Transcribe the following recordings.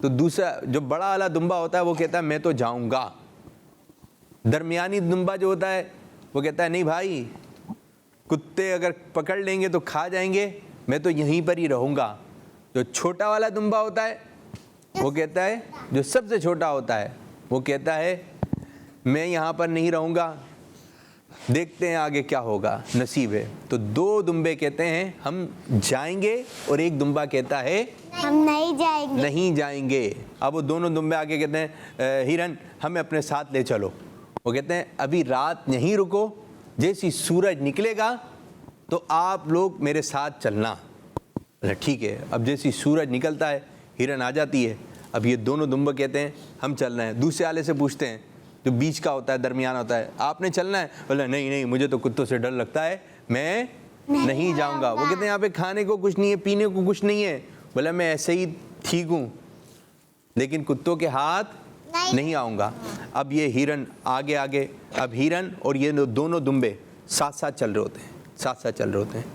تو دوسرا جو بڑا والا دمبا ہوتا ہے وہ کہتا ہے میں تو جاؤں گا. درمیانی دمبا جو ہوتا ہے وہ کہتا ہے نہیں بھائی, کتے اگر پکڑ لیں گے تو کھا جائیں گے, میں تو یہیں پر ہی رہوں گا. جو چھوٹا والا دمبا ہوتا ہے وہ کہتا ہے, جو سب سے چھوٹا ہوتا ہے وہ کہتا ہے میں یہاں پر نہیں رہوں گا, دیکھتے ہیں آگے کیا ہوگا, نصیب ہے. تو دو دمبے کہتے ہیں ہم جائیں گے, اور ایک دمبا کہتا ہے ہم نہیں جائیں گے. نہیں جائیں گے. اب وہ دونوں دمبے آگے کہتے ہیں ہرن ہمیں اپنے ساتھ لے چلو. وہ کہتے ہیں ابھی رات یہیں رکو, جیسی سورج نکلے گا تو آپ لوگ میرے ساتھ چلنا. ٹھیک ہے. اب جیسی سورج نکلتا ہے ہرن آ جاتی ہے. اب یہ دونوں دمبے کہتے ہیں ہم چل رہے ہیں. دوسرے والے سے پوچھتے ہیں جو بیچ کا ہوتا ہے, درمیان ہوتا ہے, آپ نے چلنا ہے؟ بولے نہیں مجھے تو کتوں سے ڈر لگتا ہے, میں نہیں جاؤں گا. وہ کہتے ہیں یہاں پہ کھانے کو کچھ نہیں ہے, پینے کو کچھ نہیں ہے. بولا میں ایسے ہی ٹھیک ہوں, لیکن کتوں کے ہاتھ نہیں آؤں گا. اب یہ ہرن آگے, اب ہرن اور یہ دونوں دمبے ساتھ ساتھ چل رہے ہوتے ہیں.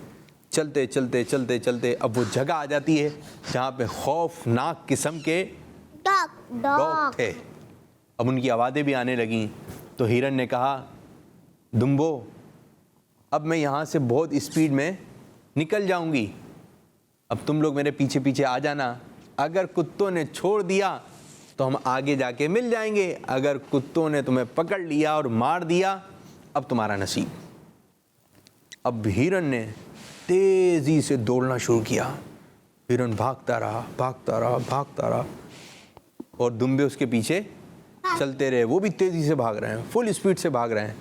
چلتے اب وہ جگہ آ جاتی ہے جہاں پہ خوفناک قسم کے ڈاگ تھے. اب ان کی آوازیں بھی آنے لگیں. تو ہرن نے کہا دمبو اب میں یہاں سے بہت اسپیڈ میں نکل جاؤں گی, اب تم لوگ میرے پیچھے پیچھے آ جانا. اگر کتوں نے چھوڑ دیا تو ہم آگے جا کے مل جائیں گے, اگر کتوں نے تمہیں پکڑ لیا اور مار دیا اب تمہارا نصیب. اب ہرن نے تیزی سے دوڑنا شروع کیا. ہرن بھاگتا رہا اور دمبے اس کے پیچھے چلتے رہے. وہ بھی تیزی سے بھاگ رہے ہیں, فل اسپیڈ سے بھاگ رہے ہیں.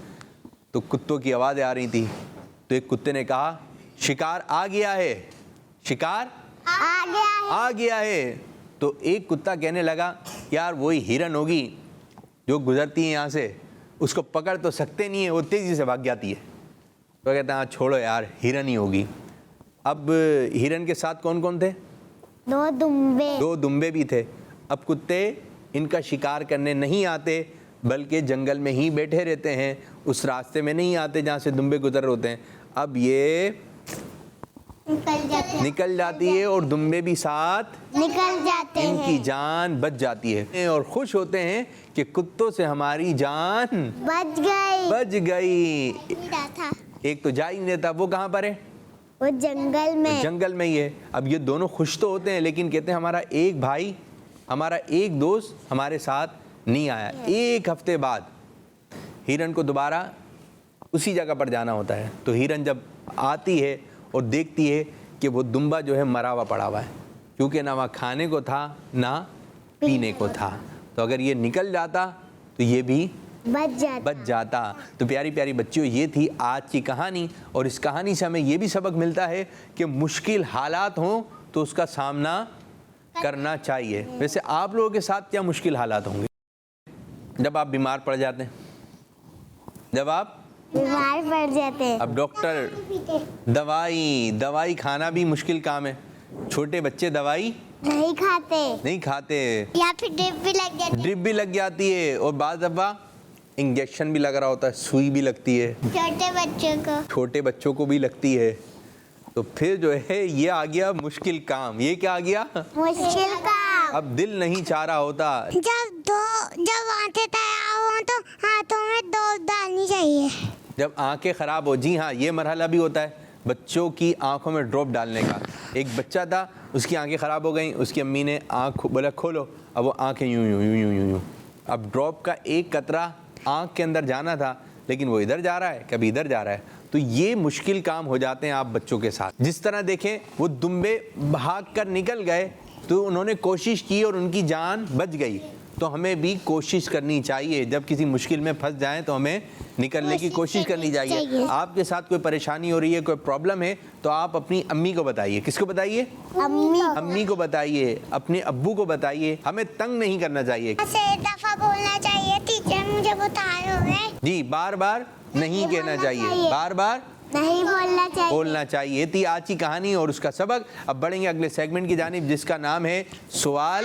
تو کتوں کی آوازیں آ رہی تھی. تو ایک کتے نے کہا شکار آ گیا ہے, شکار آ گیا ہے. تو ایک کتا کہنے لگا یار وہی ہرن ہوگی جو گزرتی ہے یہاں سے, اس کو پکڑ تو سکتے نہیں ہیں, وہ تیزی سے بھاگ جاتی ہے. تو کہتے ہیں ہاں چھوڑو یار, ہرن ہی ہوگی. اب ہرن کے ساتھ کون کون تھے؟ دو دمبے بھی تھے. اب کتے ان کا شکار کرنے نہیں آتے, بلکہ جنگل میں ہی بیٹھے رہتے ہیں, اس راستے میں نہیں آتے جہاں سے دمبے گزر ہوتے ہیں. اب یہ نکل جاتی ہے اور دمبے بھی ساتھ نکل جاتے ہیں, ان کی جان بچ جاتی ہے, اور خوش ہوتے ہیں کہ کتوں سے ہماری جان بچ گئی. ایک تو جا ہی نہیں دیتا, وہ کہاں پر ہے؟ وہ جنگل میں ہی ہے. اب یہ دونوں خوش تو ہوتے ہیں, لیکن کہتے ہیں ہمارا ایک بھائی, ہمارا ایک دوست ہمارے ساتھ نہیں آیا. ایک ہفتے بعد ہرن کو دوبارہ اسی جگہ پر جانا ہوتا ہے. تو ہرن جب آتی ہے اور دیکھتی ہے کہ وہ دمبا جو ہے مرا ہوا پڑا ہوا ہے, کیونکہ نہ وہاں کھانے کو تھا نہ پینے کو تھا. تو اگر یہ نکل جاتا تو یہ بھی بچ جاتا. تو پیاری پیاری بچیوں, یہ تھی آج کی کہانی, اور اس کہانی سے ہمیں یہ بھی سبق ملتا ہے کہ مشکل حالات ہوں تو اس کا سامنا کرنا چاہیے. ویسے آپ لوگوں کے ساتھ کیا مشکل حالات ہوں گے جب آپ بیمار پڑ جاتے ہیں؟ جب آپ بیمار پڑ جاتے ہیں, اب ڈاکٹر, دوائی کھانا بھی مشکل کام ہے. چھوٹے بچے دوائی نہیں کھاتے, یا پھر ڈرپ بھی لگ جاتی ہے, اور بعض دفعہ انجیکشن بھی لگ رہا ہوتا ہے, سوئی بھی لگتی ہے, چھوٹے بچوں کو بھی لگتی ہے. تو پھر جو ہے یہ آ گیا مشکل کام. یہ کیا آ گیا؟ مشکل کام. اب دل نہیں چاہ رہا ہوتا. جب آنکھیں تیار ہوں تو ہاتھوں میں ڈوز ڈالنی چاہیے. جب آنکھیں خراب ہو, جی ہاں یہ مرحلہ بھی ہوتا ہے بچوں کی آنکھوں میں ڈراپ ڈالنے کا. ایک بچہ تھا, اس کی آنکھیں خراب ہو گئیں, اس کی امی نے آنکھ بولا کھولو, اب وہ آنکھیں یوں. اب ڈراپ کا ایک قطرہ آنکھ کے اندر جانا تھا, لیکن وہ ادھر جا رہا ہے, کبھی ادھر جا رہا ہے. تو یہ مشکل کام ہو جاتے ہیں آپ بچوں کے ساتھ. جس طرح دیکھیں وہ دمبے بھاگ کر نکل گئے تو انہوں نے کوشش کی اور ان کی جان بچ گئی. تو ہمیں بھی کوشش کرنی چاہیے, جب کسی مشکل میں پھنس جائیں تو ہمیں نکلنے کی کوشش کرنی چاہیے. آپ کے ساتھ کوئی پریشانی ہو رہی ہے, کوئی پرابلم ہے, تو آپ اپنی امی کو بتائیے. کس کو بتائیے؟ امی کو بتائیے, اپنے ابو کو بتائیے. ہمیں تنگ نہیں کرنا چاہیے. دفعہ بولنا چاہیے ٹیچر مجھے بتائے ہوئے. جی, بار بار نہیں کہنا چاہیے, بار بار نہیں بولنا چاہیے. یہ تھی آج کی کہانی اور اس کا سبق. اب بڑھیں گے اگلے سیگمنٹ کی جانب, جس کا نام ہے سوال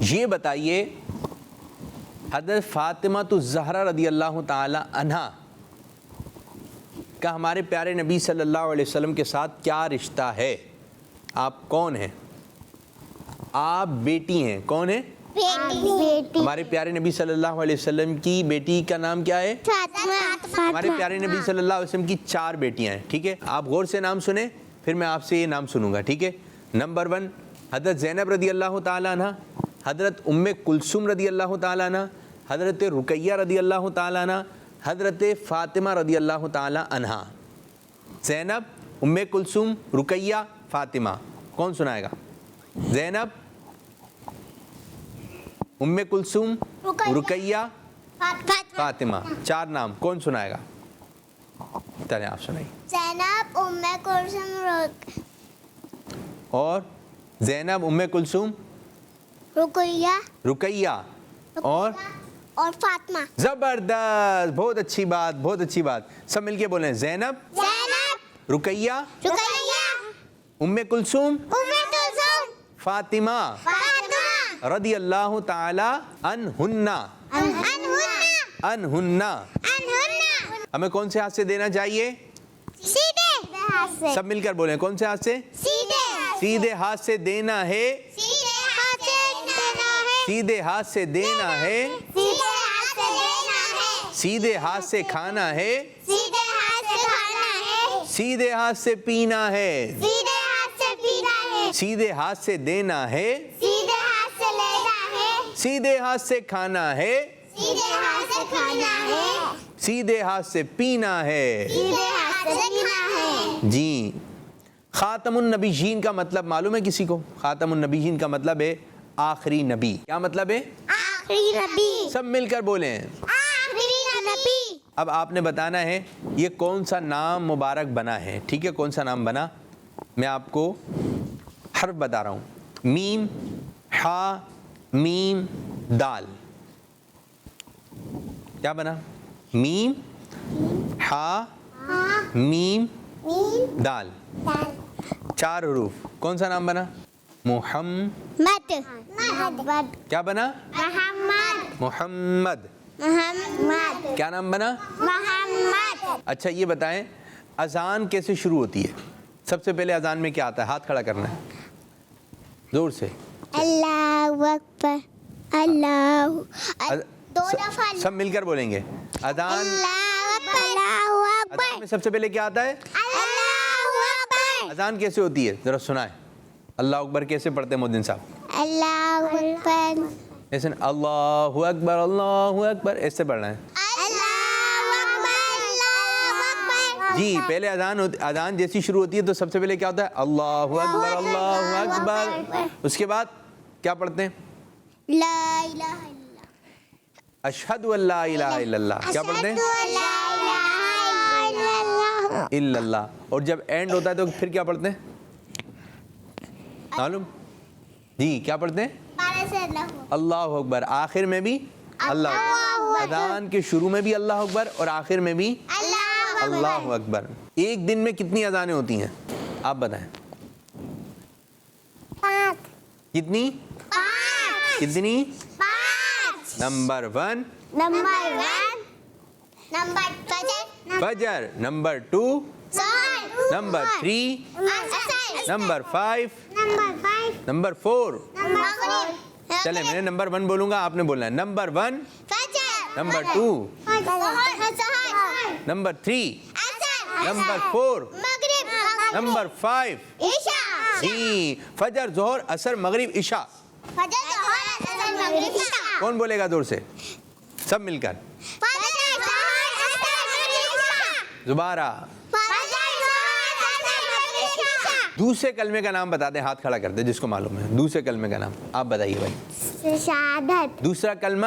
یہ بتائیے حضرت فاطمہ الزہرا رضی اللہ تعالی عنہا کہ ہمارے پیارے نبی صلی اللہ علیہ وسلم کے ساتھ کیا رشتہ ہے؟ آپ کون ہیں؟ آپ بیٹی ہیں. کون ہیں؟ بیٹی. ہمارے پیارے نبی صلی اللہ علیہ وسلم کی بیٹی کا نام کیا ہے؟ ہمارے پیارے نبی صلی اللہ علیہ وسلم کی 4 بیٹیاں ہیں. ٹھیک ہے, آپ غور سے نام سنیں, پھر میں آپ سے یہ نام سنوں گا. ٹھیک ہے. نمبر 1 حضرت زینب رضی اللہ تعالیٰ عنہ, حضرت ام کلثوم رضی اللہ تعالیٰ عنہ, حضرت رقیہ رضی اللہ تعالیٰ عنہ, حضرت فاطمہ رضی اللہ تعالیٰ عنہ. زینب, ام کلثوم, رقیہ, فاطمہ. کون سنائے گا؟ زینب, ام کلثوم, رقیہ, فاطمہ. 4 نام کون سنائے گا؟ چلیں آپ سنائیے. زینب, ام کلثوم, اور زینب, ام کلثوم, رقیہ اور فاطمہ. زبردست, بہت اچھی بات, بہت اچھی بات. سب مل کے بولیں. زینب, رقیہ, ام کلثوم, فاطمہ رضی اللہ تعالی عنہن. ہمیں کون سے ہاتھ سے دینا چاہیے؟ سب مل کر بولیں. کون سے ہاتھ سے؟ سیدھے ہاتھ سے دینا ہے. سیدھے ہاتھ سے دینا ہے. سیدھے ہاتھ سے کھانا ہے. سیدھے ہاتھ سے پینا ہے. سیدھے ہاتھ سے دینا ہے. سیدھے ہاتھ سے کھانا ہے. سیدھے ہاتھ سے پینا ہے. جی. خاتم النبیین کا مطلب معلوم ہے کسی کو؟ خاتم النبیین کا مطلب ہے آخری نبی. کیا مطلب ہے؟ آخری نبی. سب مل کر بولیں. آخری نبی. اب آپ نے بتانا ہے یہ کون سا نام مبارک بنا ہے. ٹھیک ہے, کون سا نام بنا؟ میں آپ کو حرف بتا رہا ہوں. میم, ہا, میم, دال. کیا بنا؟ میم, ہا, میم, دال. 4 حروف. کون سا نام بنا؟ محمد. کیا بنا؟ محمد. کیا نام بنا؟ محمد. اچھا یہ بتائیں اذان کیسے شروع ہوتی ہے؟ سب سے پہلے اذان میں کیا آتا ہے؟ ہاتھ کھڑا کرنا ہے زور سے. اللہ اکبر. اللہ. 2 دفعہ سب مل کر بولیں گے. اذان اللہ میں سب سے پہلے کیا آتا ہے؟ اکبر. اذان کیسے ہوتی ہے ذرا سنائیں. اللہ اکبر کیسے پڑھتے ہیں مؤذن صاحب؟ اللہ اکبر. ایسے اللہ اکبر, اللہ اکبر ایسے پڑھنا ہے. جی پہلے اذان جیسی شروع ہوتی ہے تو سب سے پہلے کیا ہوتا ہے؟ اللہ اکبر, اللہ اکبر. اس کے بعد کیا پڑھتے ہیں؟ لا الہ الا اللہ. اشہد ان لا الہ الا اللہ. کیا پڑھتے ہیں؟ الا اللہ. اور جب اینڈ ہوتا ہے تو پھر کیا پڑھتے ہیں معلوم؟ جی کیا پڑھتے ہیں؟ اللہ اکبر. آخر میں بھی اللہ. اذان کے شروع میں بھی اللہ اکبر اور آخر میں بھی اللہ اکبر. ایک دن میں کتنی اذانیں ہوتی ہیں آپ بتائیں؟ 5. کتنی؟ کتنی؟ 5. نمبر 1 نمبر 1 نمبر فجر. Number 2 number 3 number 5 number 4. چلیں میں نے نمبر 1 بولوں گا, آپ نے بولنا ہے number 1, number 2, number 3, number 4, number 5. جی فجر, ظہر, عصر, مغرب, عشاء. کون بولے گا زور سے؟ سب مل کر. دوبارہ دوسرے کلمے کا نام بتا دیں. ہاتھ کھڑا کر دیں جس کو معلوم ہے. دوسرے کلمے کا نام آپ بتائیے بھائی. شہادت. دوسرا کلمہ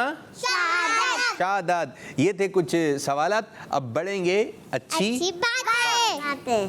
شہادت. یہ تھے کچھ سوالات. اب بڑھیں گے اچھی باتیں.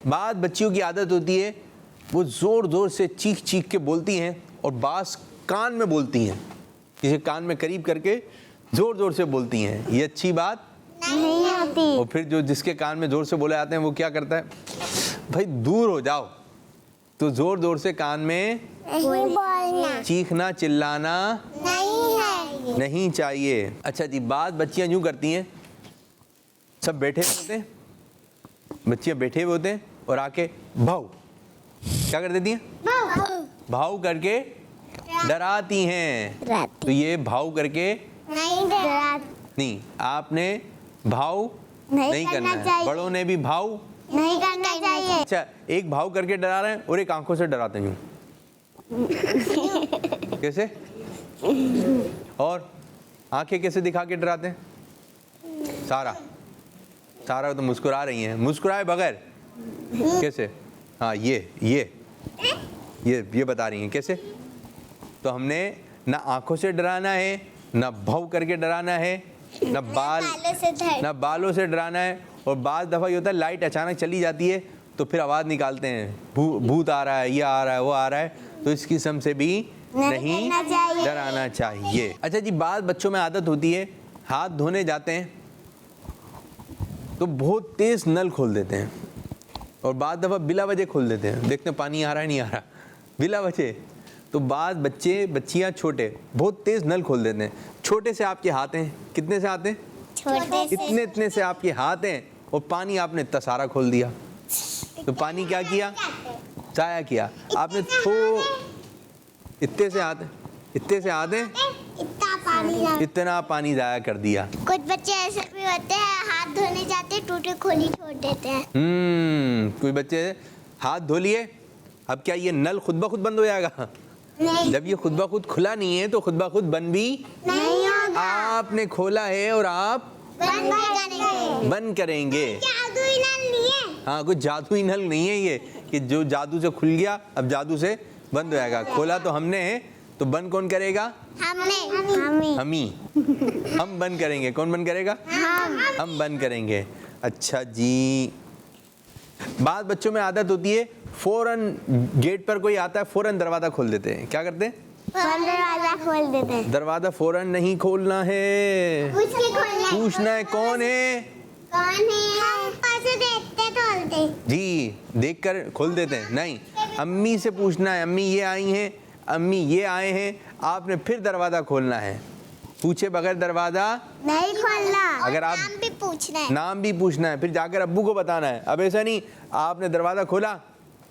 بعض بچیوں کی عادت ہوتی ہے وہ زور زور سے چیخ چیخ کے بولتی ہیں اور بعض کان میں بولتی ہیں, کسی کان میں قریب کر کے زور زور سے بولتی ہیں. یہ اچھی بات نہیں ہوتی. اور پھر جو جس کے کان میں زور سے بولے جاتے ہیں وہ کیا کرتا ہے؟ بھائی دور ہو جاؤ. تو زور زور سے کان میں بولنا چیخنا چلانا نہیں ہے. نہیں چاہیے. اچھا جی, بعض بچیاں یوں کرتی ہیں, سب بیٹھے ہوتے ہیں, بچیاں بیٹھے ہوئے ہوتے ہیں اور آ کے بھاؤ کیا کر دیتی ہیں, بھاؤ کر کے ڈراتی ہیں. تو یہ بھاؤ کر کے نہیں, آپ نے بھاؤ نہیں کرنا ہے, بڑوں نے بھی بھاؤ نہیں کرنا چاہیے. اچھا, ایک بھاؤ کر کے ڈرا رہے ہیں اور ایک آنکھوں سے ڈراتے ہیں. کیسے؟ اور آنکھیں کیسے دکھا کے ڈراتے ہیں؟ سارا تو مسکرا رہی ہیں, مسکرائے بغیر کیسے؟ ہاں یہ بتا رہی ہیں کیسے. تو ہم نے نہ آنکھوں سے ڈرانا ہے, نہ بھاؤ کر کے ڈرانا ہے, نہ بالوں سے ڈرانا ہے. اور بعض دفعہ یہ ہوتا ہے لائٹ اچانک چلی جاتی ہے تو پھر آواز نکالتے ہیں, بھوت آ رہا ہے, یہ آ رہا ہے, وہ آ رہا ہے. تو اس قسم سے بھی نہیں ڈرانا چاہیے. اچھا جی, بعض بچوں میں عادت ہوتی ہے ہاتھ دھونے جاتے ہیں تو بہت تیز نل کھول دیتے ہیں, اور بعض دفعہ بلا وجہ کھول دیتے ہیں, دیکھتے ہیں پانی آ رہا ہے نہیں آ رہا بلا وجہ. تو بعض بچیاں چھوٹے بہت تیز نل کھول دیتے ہیں. چھوٹے سے آپ کے ہاتھ ہیں, کتنے سے ہاتھ ہیں؟ اتنے سے آپ کے ہاتھ ہیں, اور پانی آپ نے سارا کھول دیا. تو پانی کیا کیا؟ ضائع کیا. آپ نے اتنے سے ہاتھ ہیں, اتنا پانی ضائع کر دیا. کچھ بچے ایسے بھی ہوتے ہیں ہاتھ دھونے جاتے ٹوٹے کھولی چھوڑ دیتے ہیں. کوئی بچے ہاتھ دھو لیے, اب کیا یہ نل خود بخود بند ہو جائے گا؟ جب یہ خود بخود کھلا نہیں ہے تو خود بخود بند بھی نہیں ہوگا. آپ نے کھولا ہے اور آپ بند کریں گے. جادوئی نل نہیں ہے. ہاں, کوئی جادوئی نل نہیں ہے یہ کہ جو جادو سے کھل گیا اب جادو سے بند ہو جائے گا. کھولا تو ہم نے ہے, تو بند کون کرے گا؟ ہم بند کریں گے. کون بند کرے گا؟ ہم بند کریں گے. اچھا جی, بعض بچوں میں عادت ہوتی ہے فوراً گیٹ پر کوئی آتا ہے فوراً دروازہ کھول دیتے ہیں. کیا کرتے ہیں؟ دروازہ کھول دیتے ہیں. دروازہ فوراً نہیں کھولنا ہے, پوچھنا ہے کون ہے. جی, دیکھ کر کھول دیتے ہیں نہیں, امی سے پوچھنا ہے امی یہ آئی ہیں, امی یہ آئے ہیں, آپ نے پھر دروازہ کھولنا ہے. پوچھے بغیر دروازہ نہیں کھولنا. اگر آپ نام بھی پوچھنا ہے, نام بھی پوچھنا ہے, پھر جا کر ابو کو بتانا ہے. اب ایسا نہیں آپ نے دروازہ کھولا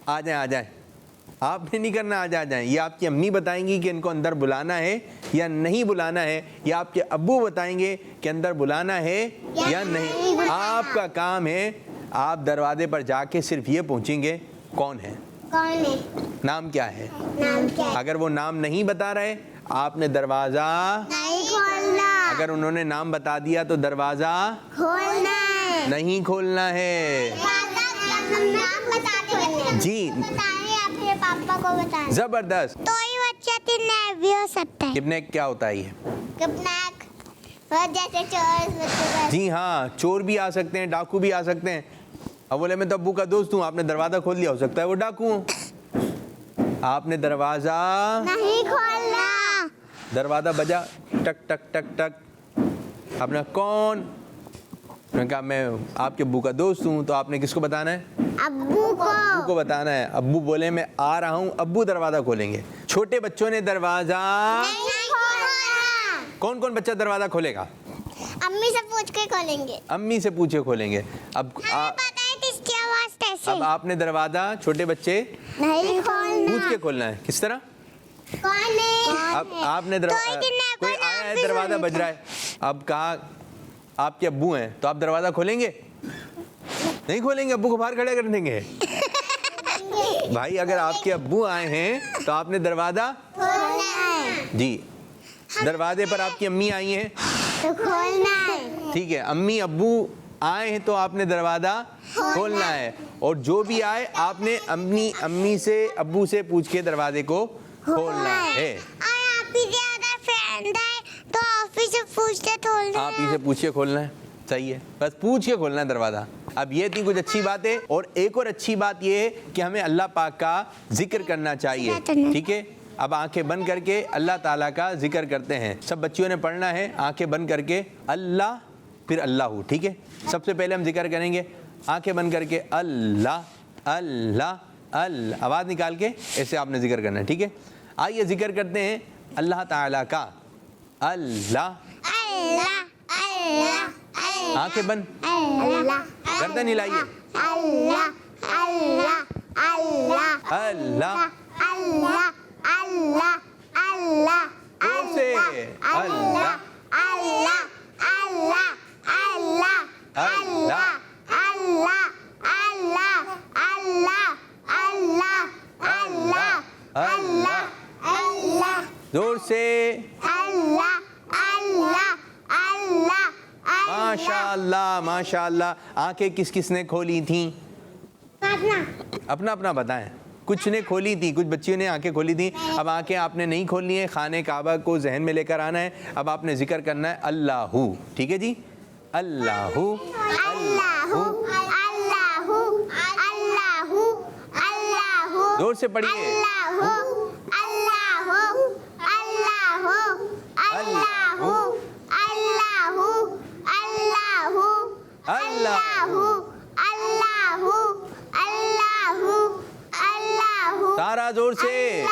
آ جائیں, آپ نے نہیں کرنا آ جائیں. یہ آپ کی امی بتائیں گی کہ ان کو اندر بلانا ہے یا نہیں بلانا ہے, یا آپ کے ابو بتائیں گے کہ اندر بلانا ہے یا نہیں. آپ کا کام ہے آپ دروازے پر جا کے صرف یہ پوچھیں گے کون ہے, نام کیا ہے. اگر وہ نام نہیں بتا رہے آپ نے دروازہ نہیں کھولنا. اگر انہوں نے نام بتا دیا تو دروازہ کھولنا ہے. نہیں کھولنا ہے. نام بتانے جی, اپنے پاپا کو بتانا. زبردست. تو ہی بچہ کڈنیپ بھی ہو سکتا ہے. کڈنیپ کیا ہوتا ہے یہ؟ کڈنیپ جیسے چور. جی ہاں, چور بھی آ سکتے ہیں, ڈاکو بھی آ سکتے ہیں. اب بولے میں تو ابو کا دوست ہوں, آپ نے دروازہ کھول دیا, ہو سکتا ہے وہ ڈاکو ہوں. آپ نے دروازہ نہیں کھولنا. دروازہ بجا ٹک ٹک ٹک ٹک, آپ نے کون, میں نے کہا میں آپ کے ابو کا دوست ہوں. تو آپ نے کس کو بتانا ہے؟ ابو کو بتانا ہے. ابو بولے میں آ رہا ہوں, ابو دروازہ کھولیں گے. چھوٹے بچوں نے دروازہ نہیں کھولنا. کون کون بچہ دروازہ کھولے گا؟ امی سے پوچھ کے کھولیں گے. امی سے پوچھے کھولیں گے. اب اب آپ نے دروازہ چھوٹے بچے نہیں کھولنا. پوچھ کے کھولنا ہے. کس طرح؟ اب آپ نے کوئی آیا ہے دروازہ بج رہا ہے, اب کہا آپ کے ابو ہیں تو آپ دروازہ کھولیں گے؟ نہیں کھولیں گے, ابو کو باہر کھڑے کر دیں گے. بھائی اگر آپ کے ابو آئے ہیں تو آپ نے دروازہ جی, دروازے پر آپ کی امی آئی ہیں تو کھولنا ہے. ٹھیک ہے, امی ابو آئے ہیں تو آپ نے دروازہ کھولنا ہے. اور جو بھی آئے آپ نے اپنی امی سے ابو سے پوچھ کے دروازے کو کھولنا ہے. آپ ہی زیادہ فرینڈ ہے تو آپ ہی سے پوچھ کے کھولنا ہے. آپ ہی سے پوچھ کے کھولنا ہے. صحیح ہے, بس پوچھ کے کھولنا ہے دروازہ. اب یہ تھی کچھ اچھی باتیں, اور ایک اور اچھی بات یہ ہے کہ ہمیں اللہ پاک کا ذکر کرنا چاہیے. ٹھیک ہے, اب آنکھیں بند کر کے اللہ تعالیٰ کا ذکر کرتے ہیں. سب بچیوں نے پڑھنا ہے آنکھیں بند کر کے اللہ پھر اللہ. ٹھیک ہے, سب سے پہلے ہم ذکر کریں گے آنکھیں بند کر کے اللہ اللہ اللہ, آواز نکال کے ایسے آپ نے ذکر کرنا ہے. ٹھیک ہے, آئیے ذکر کرتے ہیں اللہ تعالیٰ کا. اللہ. اللہ اللہ اللہ آنکھیں بند, اللہ گردن ہلائیے. اللہ اللہ اللہ اللہ. اللہ اللہ اللہ زور سے. اللہ. اللہ اللہ اللہ اللہ. اللہ اللہ اللہ اللہ اللہ اللہ اللہ زور سے. اللہ اللہ اللہ ماشاء اللہ ماشاء اللہ. آنکھیں کس کس نے کھولی تھیں؟ اپنا اپنا بتائیں. کچھ نے کھولی تھی, کچھ بچیوں نے آنکھیں کھولی تھیں. اب آنکھیں آپ نے نہیں کھولنی ہے, خانہ کعبہ کو ذہن میں لے کر آنا ہے. اب آپ نے ذکر کرنا ہے اللہ. ٹھیک ہے جی, اللہ. اللہ اللہ اللہ اللہ زور سے پڑھیے. اللہ اللہ اللہ اللہ اللہ اللہ اللہ. اللہ سارا زور سے.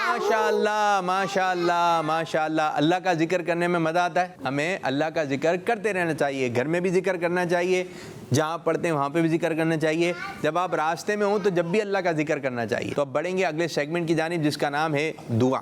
ماشاء اللہ ماشاء اللہ ماشاء اللہ. اللہ کا ذکر کرنے میں مزہ آتا ہے. ہمیں اللہ کا ذکر کرتے رہنا چاہیے. گھر میں بھی ذکر کرنا چاہیے, جہاں پڑھتے ہیں وہاں پہ بھی ذکر کرنا چاہیے. جب آپ راستے میں ہوں تو جب بھی اللہ کا ذکر کرنا چاہیے. تو اب بڑھیں گے اگلے سیگمنٹ کی جانب, جس کا نام ہے دعا.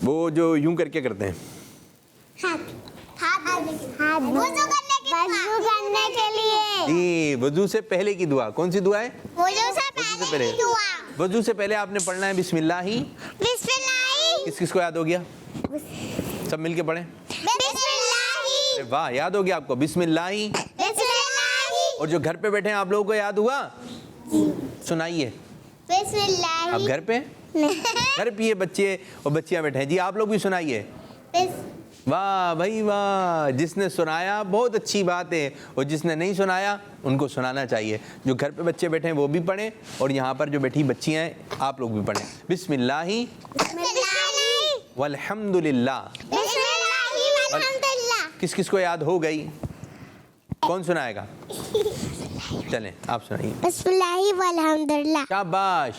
وہ جو یوں کر کے کرتے ہیں. وضو کرنے کے لیے. جی, وضو سے پہلے کی دعا. کون سی دعا ہے؟ وضو سے وضو سے پہلے پہلے. کی دعا. وضو سے پہلے آپ نے پڑھنا ہے بسم اللہ. بسم اللہ. کس کس کو یاد ہو گیا؟ سب مل کے پڑھیں. بسم اللہ. ارے واہ, یاد ہو گیا آپ کو. بسم اللہ. بسم اللہ. اور جو گھر پہ بیٹھے ہیں آپ لوگوں کو یاد ہوا؟ سنائیے. بسم اللہ. آپ گھر پہ, گھر پہ یہ بچے اور بچیاں بیٹھے ہیں. جی آپ لوگ بھی سنائیے. واہ بھائی واہ, جس نے سنایا بہت اچھی بات ہے, اور جس نے نہیں سنایا ان کو سنانا چاہیے. جو گھر پہ بچے بیٹھے ہیں وہ بھی پڑھیں, اور یہاں پر جو بیٹھی بچیاں ہیں آپ لوگ بھی پڑھیں. بسم اللہ والحمد للہ. کس کس کو یاد ہو گئی؟ کون سنائے گا؟ چلیں آپ سنائیے. بسم اللہ والحمد للہ. شاباش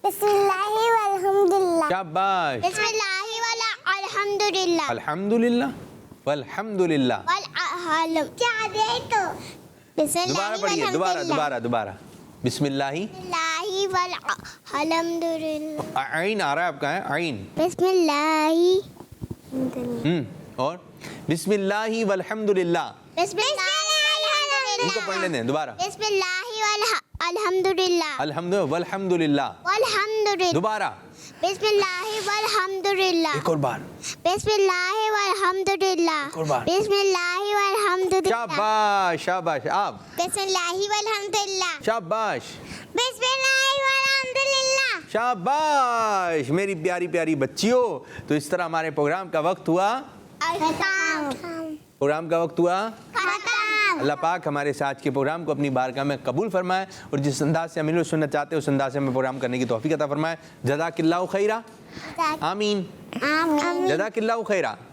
بسم اللہ والحمد للہ. شاباش. بسم اللہ والحمد للہ. الحمد للہ والحمد للہ. کیا دے تو. بسم دوبارہ اللہ پڑھیے, دوبارہ. بسم اللہ. والحمد للہ. عین آ رہا ہے آپ کا, ہے عین. بسم اللہ. اور بسم اللہ والحمد للہ. بسم اللہ ان کو پڑھ لیتے ہیں دوبارہ. بسم اللہ والحمد للہ. الحمد والحمد للہ. والحمد للہ. دوبارہ. بسم اللہ والحمد للہ. ایک اور بار. بسم اللہ والحمد للہ. ایک اور بار. بسم اللہ والحمد للہ. شاباش شاباش. آپ. بسم اللہ والحمد للہ. شاباش بسم اللہ والحمد للہ. شاباش میری پیاری پیاری بچیوں. تو اس طرح ہمارے پروگرام کا وقت ہوا. اللہ پاک ہمارے ساتھ کے پروگرام کو اپنی بارگاہ میں قبول فرمائے, اور جس انداز سے ہم لوگ سننا چاہتے ہیں اس انداز سے ہمیں پروگرام کرنے کی توفیق عطا فرمائے. جزاک اللہ خیرہ. آمین. جزاک اللہ خیرہ.